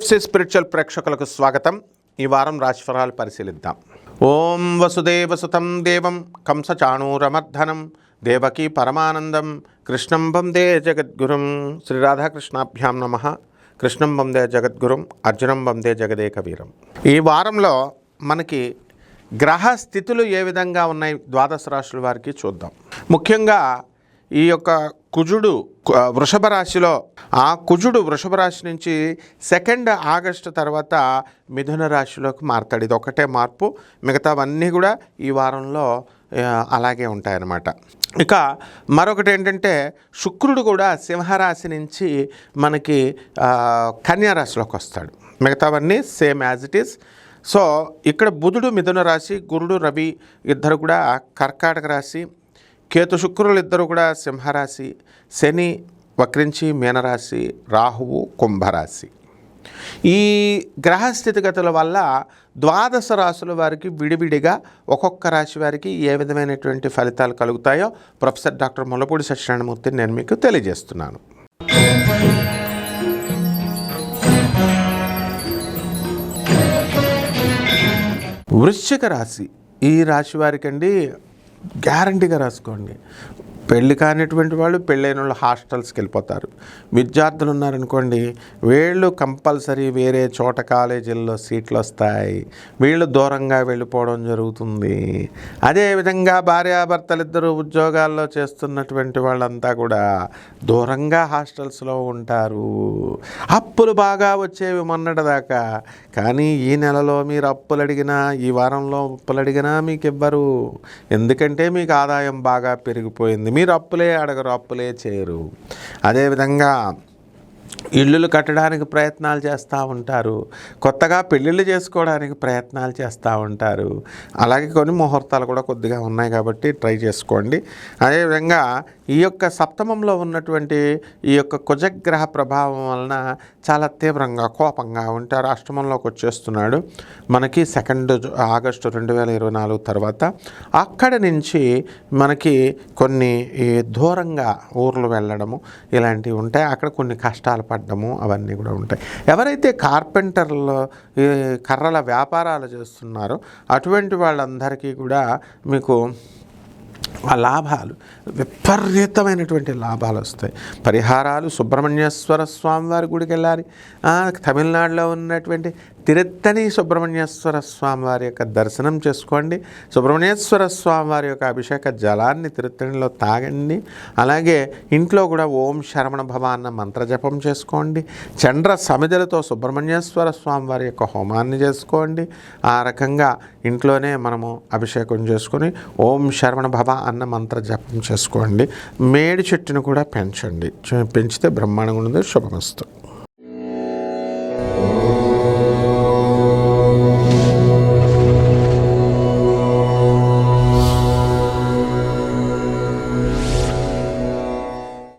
TFC spiritual ప్రేక్షకులకు స్వాగతం. ఈ వారం రాశిఫలాలు పరిశీలిద్దాం. ఓం వసుదేవసుతం దేవం కంసచాణూరమర్ధనం దేవకీ పరమానందం కృష్ణం వందే జగద్గురుం. శ్రీ రాధాకృష్ణాభ్యాం నమః. కృష్ణం వందే జగద్గురుం, అర్జునం వందే జగదేకవీరం. ఈ వారంలో మనకి గ్రహ స్థితులు ఏ విధంగా ఉన్నాయి ద్వాదశ రాశుల వారికి చూద్దాం. ముఖ్యంగా ఈ యొక్క కుజుడు వృషభ రాశిలో, ఆ కుజుడు వృషభ రాశి నుంచి 2 ఆగస్టు తర్వాత మిథున రాశిలోకి మారుతాడు. ఇది ఒకటే మార్పు, మిగతావన్నీ కూడా ఈ వారంలో అలాగే ఉంటాయన్నమాట. ఇక మరొకటి ఏంటంటే శుక్రుడు కూడా సింహరాశి నుంచి మనకి కన్యారాశిలోకి వస్తాడు. మిగతావన్నీ same as it is. So ఇక్కడ బుధుడు మిథున రాశి, గురుడు రవి ఇద్దరు కూడా కర్కాటక రాశి, కేతు శుక్రులు ఇద్దరు కూడా సింహరాశి, శని వక్రించి మీనరాశి, రాహువు కుంభరాశి. ఈ గ్రహ స్థితిగతుల వల్ల ద్వాదశ రాశుల వారికి విడివిడిగా ఒక్కొక్క రాశి వారికి ఏ విధమైనటువంటి ఫలితాలు కలుగుతాయో ప్రొఫెసర్ డాక్టర్ ముల్లపూడి సత్యనారాయణమూర్తి నేను మీకు తెలియజేస్తున్నాను. వృశ్చిక రాశి, ఈ రాశి వారికండి గ్యారంటీగా రాసుకోండి. పెళ్ళి కానిటువంటి వాళ్ళు, పెళ్ళైన వాళ్ళు హాస్టల్స్కి వెళ్ళిపోతారు. విద్యార్థులు ఉన్నారనుకోండి, వీళ్ళు కంపల్సరీ వేరే చోట కాలేజీల్లో సీట్లు వస్తాయి, వీళ్ళు దూరంగా వెళ్ళిపోవడం జరుగుతుంది. అదేవిధంగా భార్యాభర్తలు ఇద్దరు ఉద్యోగాల్లో చేస్తున్నటువంటి వాళ్ళంతా కూడా దూరంగా హాస్టల్స్లో ఉంటారు. అప్పులు బాగా వచ్చేవి మొన్నటిదాకా, కానీ ఈ నెలలో మీరు అప్పులు అడిగినా, ఈ వారంలో అప్పులు అడిగినా మీకు ఇవ్వరు. ఎందుకంటే మీకు ఆదాయం బాగా పెరిగిపోయింది. మీరు అప్పులే అడగరు, అప్పులే చేయరు. అదేవిధంగా ఇళ్ళు కట్టడానికి ప్రయత్నాలు చేస్తూ ఉంటారు, కొత్తగా పెళ్ళిళ్ళు చేసుకోవడానికి ప్రయత్నాలు చేస్తూ ఉంటారు. అలాగే కొన్ని ముహూర్తాలు కూడా కొద్దిగా ఉన్నాయి కాబట్టి ట్రై చేసుకోండి. అదేవిధంగా ఈ యొక్క సప్తమంలో ఉన్నటువంటి ఈ యొక్క కుజగ్రహ ప్రభావం వలన చాలా తీవ్రంగా కోపంగా ఉంటారు. అష్టమంలోకి వచ్చేస్తున్నాడు మనకి 2 ఆగస్టు 2024 తర్వాత. అక్కడి నుంచి మనకి కొన్ని దూరంగా ఊర్లు వెళ్ళడము ఇలాంటివి ఉంటాయి. అక్కడ కొన్ని కష్టాలు పడ్డము అవన్నీ కూడా ఉంటాయి. ఎవరైతే కార్పెంటర్లు కర్రల వ్యాపారాలు చేస్తున్నారో అటువంటి వాళ్ళందరికీ కూడా మీకు ఆ లాభాలు, విపరీతమైనటువంటి లాభాలు వస్తాయి. పరిహారాలు, సుబ్రహ్మణ్యేశ్వర స్వామి వారి గుడికి వెళ్ళాలి. తమిళనాడులో ఉన్నటువంటి తిరుత్తని సుబ్రహ్మణ్యేశ్వర స్వామి వారి యొక్క దర్శనం చేసుకోండి. సుబ్రహ్మణ్యేశ్వర స్వామి వారి యొక్క అభిషేక జలాన్ని తిరుత్తనిలో తాగండి. అలాగే ఇంట్లో కూడా ఓం శరవణ భవ అన్న మంత్రజపం చేసుకోండి. చంద్ర సమిధలతో సుబ్రహ్మణ్యేశ్వర స్వామి వారి యొక్క హోమాన్ని చేసుకోండి. ఆ రకంగా ఇంట్లోనే మనము అభిషేకం చేసుకొని ఓం శరవణ భవ అన్న మంత్ర జపం చేసుకోండి. మేడి చెట్టును కూడా పెంచండి, పెంచితే బ్రహ్మాండంగా ఉంటుంది. శుభమస్తు.